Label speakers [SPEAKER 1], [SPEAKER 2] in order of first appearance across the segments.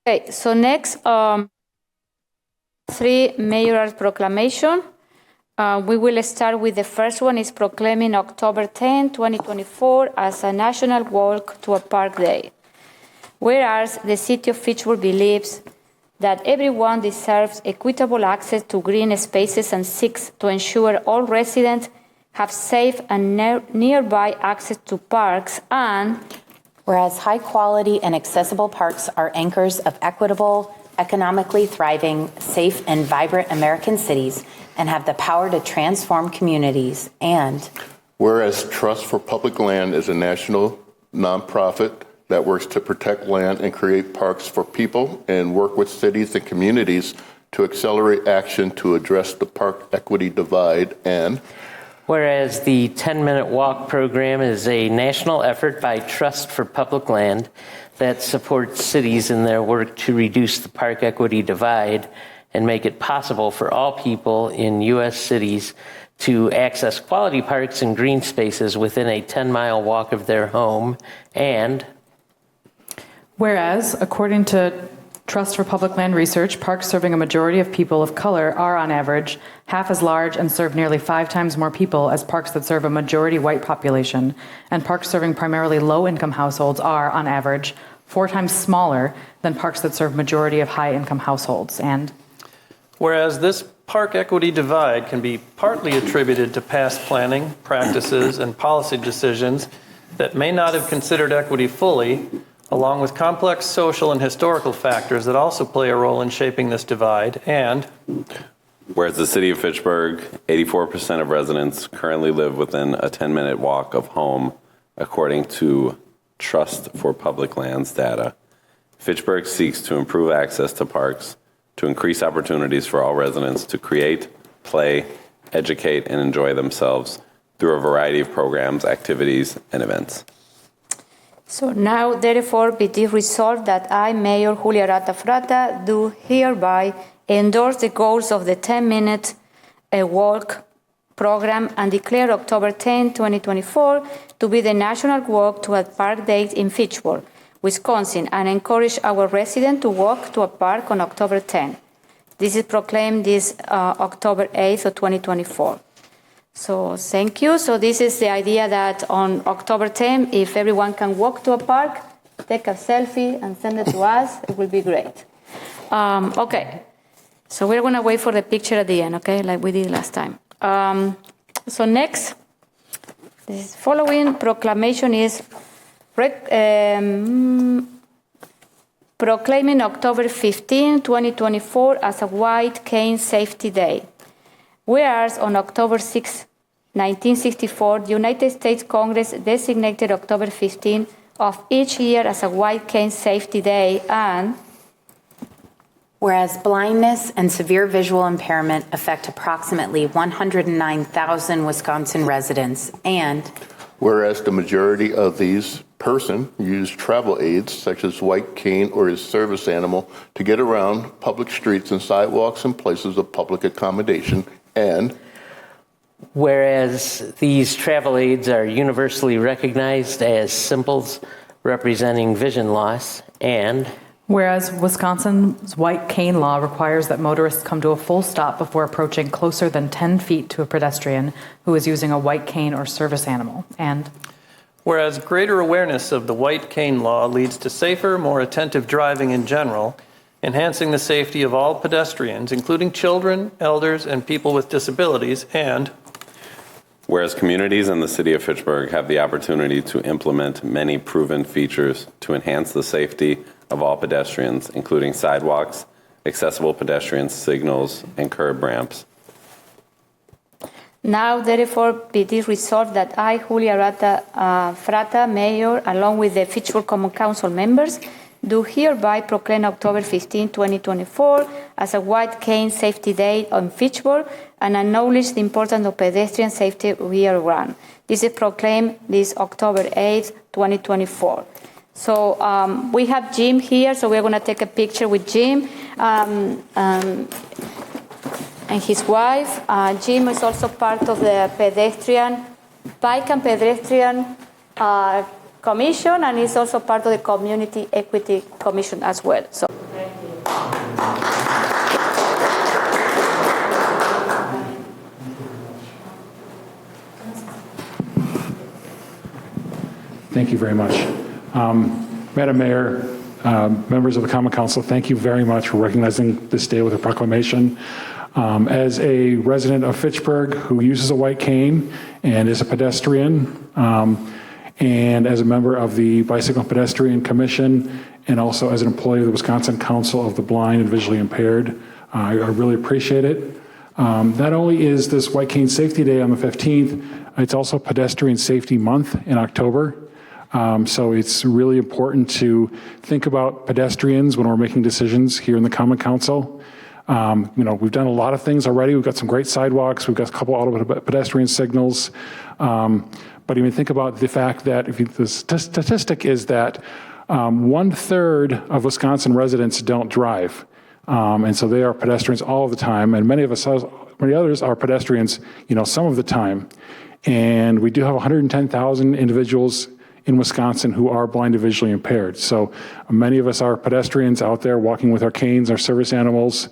[SPEAKER 1] Okay, so next, three mayoral proclamation. We will start with the first one, is proclaiming October 10, 2024 as a National Walk to a Park Day. Whereas the city of Fitchburg believes that everyone deserves equitable access to green spaces and seeks to ensure all residents have safe and nearby access to parks, and
[SPEAKER 2] whereas high-quality and accessible parks are anchors of equitable, economically thriving, safe, and vibrant American cities and have the power to transform communities, and
[SPEAKER 3] whereas Trust for Public Land is a national nonprofit that works to protect land and create parks for people and work with cities and communities to accelerate action to address the park equity divide, and
[SPEAKER 4] whereas the 10-minute walk program is a national effort by Trust for Public Land that supports cities in their work to reduce the park equity divide and make it possible for all people in U.S. cities to access quality parks and green spaces within a 10-mile walk of their home, and
[SPEAKER 5] whereas, according to Trust for Public Land research, parks serving a majority of people of color are, on average, half as large and serve nearly 5 times more people as parks that serve a majority white population, and parks serving primarily low-income households are, on average, 4 times smaller than parks that serve majority of high-income households, and
[SPEAKER 6] whereas this park equity divide can be partly attributed to past planning, practices, and policy decisions that may not have considered equity fully, along with complex social and historical factors that also play a role in shaping this divide, and
[SPEAKER 7] whereas the city of Fitchburg, 84% of residents currently live within a 10-minute walk of home, according to Trust for Public Lands data. Fitchburg seeks to improve access to parks, to increase opportunities for all residents to create, play, educate, and enjoy themselves through a variety of programs, activities, and events.
[SPEAKER 1] so now, therefore, be it resolved that I, Mayor Julia Arata-Fratta, do hereby endorse the goals of the 10-minute walk program and declare October 10, 2024 to be the National Walk to a Park Day in Fitchburg, Wisconsin, and encourage our residents to walk to a park on October 10. This is proclaimed this October 8th of 2024. So thank you. So this is the idea that on October 10, if everyone can walk to a park, take a selfie and send it to us, it will be great. Okay, so we're going to wait for the picture at the end, okay, like we did last time. So next, this following proclamation is proclaiming October 15, 2024 as a White Cane Safety Day. Whereas on October 6, 1964, the United States Congress designated October 15 of each year as a White Cane Safety Day, and
[SPEAKER 2] whereas blindness and severe visual impairment affect approximately 109,000 Wisconsin residents, and
[SPEAKER 3] whereas the majority of these person use travel aids such as white cane or his service animal to get around public streets and sidewalks and places of public accommodation, and
[SPEAKER 4] whereas these travel aids are universally recognized as symbols representing vision loss, and
[SPEAKER 5] whereas Wisconsin's white cane law requires that motorists come to a full stop before approaching closer than 10 feet to a pedestrian who is using a white cane or service animal, and
[SPEAKER 6] whereas greater awareness of the white cane law leads to safer, more attentive driving in general, enhancing the safety of all pedestrians, including children, elders, and people with disabilities, and
[SPEAKER 7] whereas communities in the city of Fitchburg have the opportunity to implement many proven features to enhance the safety of all pedestrians, including sidewalks, accessible pedestrian signals, and curb ramps.
[SPEAKER 1] now, therefore, be it resolved that I, Julia Arata-Fratta, Mayor, along with the Fitchburg Common Council members, do hereby proclaim October 15, 2024 as a White Cane Safety Day on Fitchburg and acknowledge the importance of pedestrian safety year-round. This is proclaimed this October 8, 2024. So we have Jim here, so we're going to take a picture with Jim and his wife. Jim is also part of the Bike and Pedestrian Commission, and is also part of the Community Equity Commission as well. So
[SPEAKER 8] Thank you very much. Madam Mayor, members of the Common Council, thank you very much for recognizing this day with a proclamation. As a resident of Fitchburg who uses a white cane and is a pedestrian, and as a member of the Bicycle and Pedestrian Commission, and also as an employee of the Wisconsin Council of the Blind and Visually Impaired, I really appreciate it. Not only is this White Cane Safety Day on the 15th, it's also Pedestrian Safety Month in October. So it's really important to think about pedestrians when we're making decisions here in the Common Council. We've done a lot of things already. We've got some great sidewalks. We've got a couple auto pedestrian signals. But even think about the fact that the statistic is that 1/3 of Wisconsin residents don't drive. And so they are pedestrians all the time. And many others are pedestrians, some of the time. And we do have 110,000 individuals in Wisconsin who are blind and visually impaired. So many of us are pedestrians out there walking with our canes, our service animals.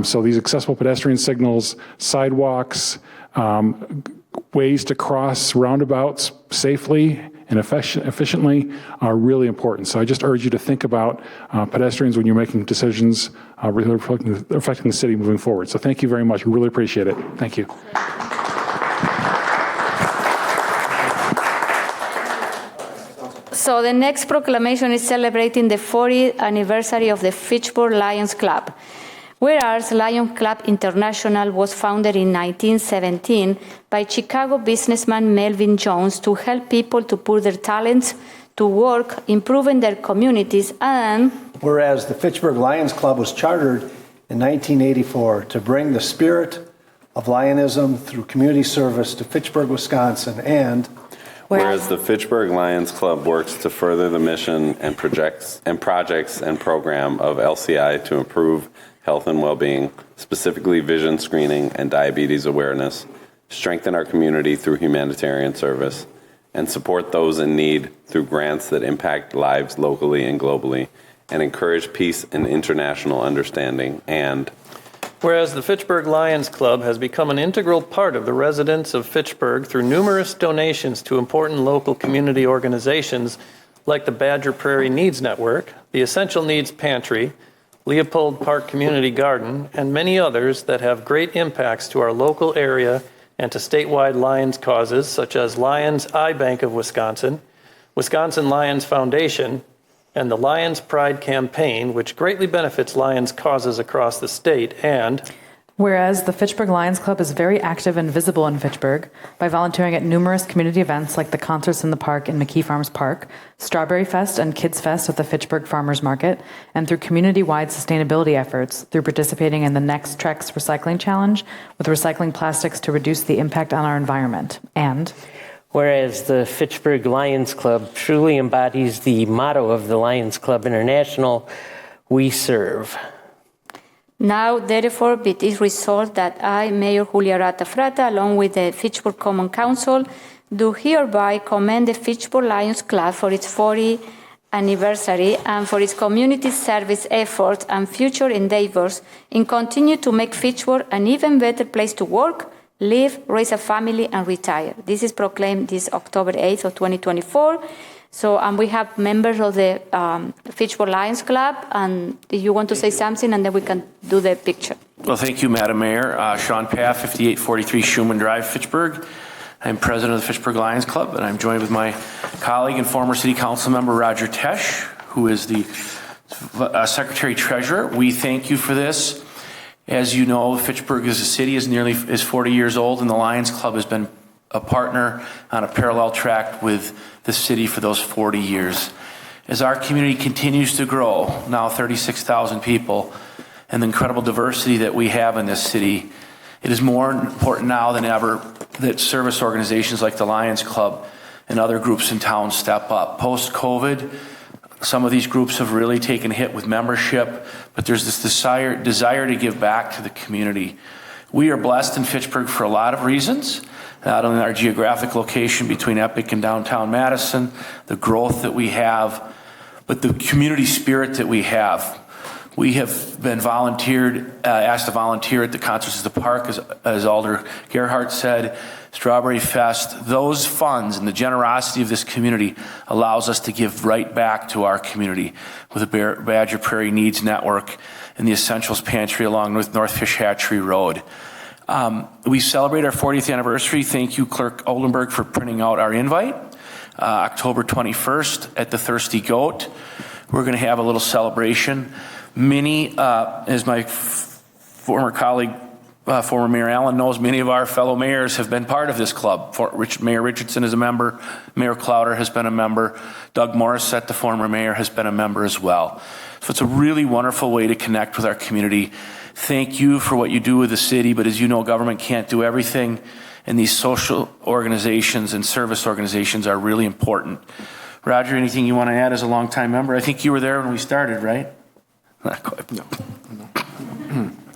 [SPEAKER 8] So these accessible pedestrian signals, sidewalks, ways to cross roundabouts safely and efficiently are really important. So I just urge you to think about pedestrians when you're making decisions affecting the city moving forward. So thank you very much. We really appreciate it. Thank you.
[SPEAKER 1] So the next proclamation is celebrating the 40th anniversary of the Fitchburg Lions Club. Whereas Lions Club International was founded in 1917 by Chicago businessman Melvin Jones to help people to put their talents to work, improving their communities, and
[SPEAKER 9] whereas the Fitchburg Lions Club was chartered in 1984 to bring the spirit of Lionism through community service to Fitchburg, Wisconsin, and
[SPEAKER 7] whereas the Fitchburg Lions Club works to further the mission and projects and program of LCI to improve health and well-being, specifically vision screening and diabetes awareness, strengthen our community through humanitarian service, and support those in need through grants that impact lives locally and globally, and encourage peace and international understanding, and
[SPEAKER 6] whereas the Fitchburg Lions Club has become an integral part of the residents of Fitchburg through numerous donations to important local community organizations like the Badger Prairie Needs Network, the Essential Needs Pantry, Leopold Park Community Garden, and many others that have great impacts to our local area and to statewide Lions causes such as Lions Eye Bank of Wisconsin, Wisconsin Lions Foundation, and the Lions Pride Campaign, which greatly benefits Lions causes across the state, and
[SPEAKER 5] whereas the Fitchburg Lions Club is very active and visible in Fitchburg by volunteering at numerous community events like the Concerts in the Park in McKee Farms Park, Strawberry Fest and Kids Fest at the Fitchburg Farmers Market, and through community-wide sustainability efforts through participating in the Next Trex Recycling Challenge with recycling plastics to reduce the impact on our environment, and
[SPEAKER 4] whereas the Fitchburg Lions Club truly embodies the motto of the Lions Club International, we serve.
[SPEAKER 1] now therefore be it resolved that I, Mayor Julia Arata-Fratta, along with the Fitchburg Common Council, do hereby commend the Fitchburg Lions Club for its 40th anniversary and for its community service efforts and future endeavors in continue to make Fitchburg an even better place to work, live, raise a family, and retire. This is proclaimed this October 8th of 2024. So we have members of the Fitchburg Lions Club, and if you want to say something, and then we can do the picture.
[SPEAKER 10] Well, thank you, Madam Mayor. Sean Paff, 5843 Schumann Drive, Fitchburg. I'm president of the Fitchburg Lions Club, and I'm joined with my colleague and former city council member, Roger Tesh, who is the secretary-treasurer. We thank you for this. As you know, Fitchburg as a city is 40 years old, and the Lions Club has been a partner on a parallel track with the city for those 40 years. As our community continues to grow, now 36,000 people, and the incredible diversity that we have in this city, it is more important now than ever that service organizations like the Lions Club and other groups in town step up. Post-COVID, some of these groups have really taken a hit with membership, but there's this desire to give back to the community. We are blessed in Fitchburg for a lot of reasons, not only our geographic location between Epic and downtown Madison, the growth that we have, but the community spirit that we have. We have been asked to volunteer at the Concerts at the Park, as Alder Gerhardt said, Strawberry Fest. Those funds and the generosity of this community allows us to give right back to our community with the Badger Prairie Needs Network and the Essentials Pantry along with North Fish Hatchery Road. We celebrate our 40th anniversary. Thank you, Clerk Oldenburg, for printing out our invite. October 21st at the Thirsty Goat. We're going to have a little celebration. Many, as my former colleague, former Mayor Allen knows, many of our fellow mayors have been part of this club. Mayor Richardson is a member. Mayor Clowder has been a member. Doug Morissette, the former mayor, has been a member as well. So it's a really wonderful way to connect with our community. Thank you for what you do with the city, but as you know, government can't do everything, and these social organizations and service organizations are really important. Roger, anything you want to add as a longtime member? I think you were there when we started, right? Not quite.
[SPEAKER 11] No.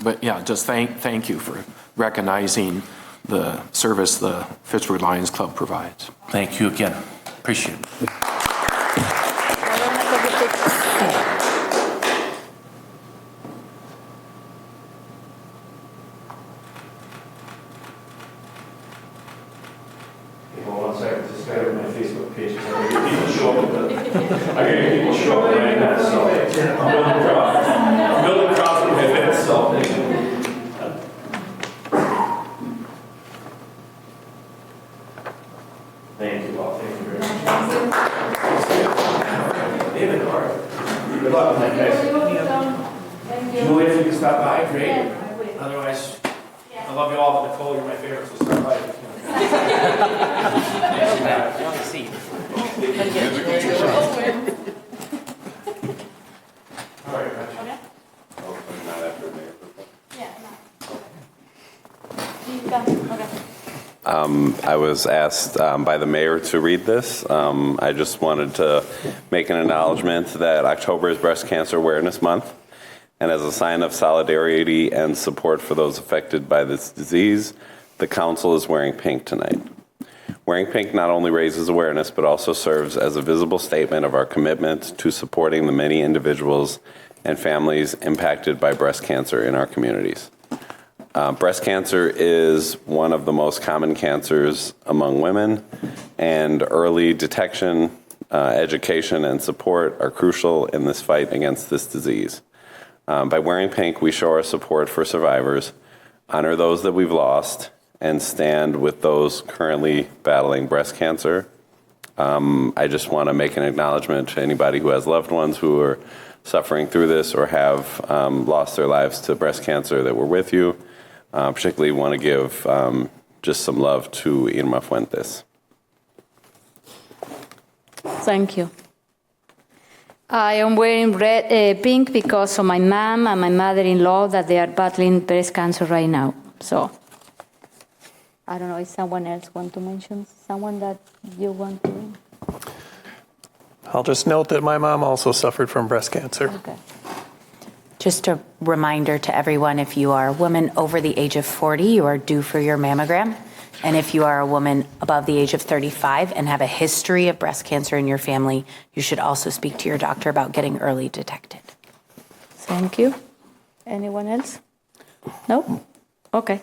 [SPEAKER 11] But yeah, just thank you for recognizing the service the Fitchburg Lions Club provides.
[SPEAKER 10] Thank you again. Appreciate it.
[SPEAKER 8] Hold on a second, just got to my Facebook page. I gotta get people show up right now, so I'm building crowds for my events, so. Thank you all, thank you very much. David, all right. Good luck tonight, guys. Julia, if you can stop by, great. Otherwise, I love you all, but Nicole, you're my favorite, so stop by if you can. All right, Rich.
[SPEAKER 7] I was asked by the mayor to read this. I just wanted to make an acknowledgement that October is Breast Cancer Awareness Month. And as a sign of solidarity and support for those affected by this disease, the council is wearing pink tonight. Wearing pink not only raises awareness, but also serves as a visible statement of our commitment to supporting the many individuals and families impacted by breast cancer in our communities. Breast cancer is one of the most common cancers among women, and early detection, education, and support are crucial in this fight against this disease. By wearing pink, we show our support for survivors, honor those that we've lost, and stand with those currently battling breast cancer. I just want to make an acknowledgement to anybody who has loved ones who are suffering through this or have lost their lives to breast cancer that we're with you. Particularly want to give just some love to Irma Fuentes.
[SPEAKER 1] Thank you. I am wearing pink because of my mom and my mother-in-law that they are battling breast cancer right now. So I don't know if someone else want to mention someone that you want to.
[SPEAKER 6] I'll just note that my mom also suffered from breast cancer.
[SPEAKER 1] Okay.
[SPEAKER 2] Just a reminder to everyone, if you are a woman over the age of 40, you are due for your mammogram. And if you are a woman above the age of 35 and have a history of breast cancer in your family, you should also speak to your doctor about getting early detected.
[SPEAKER 1] Thank you. Anyone else? No? Okay.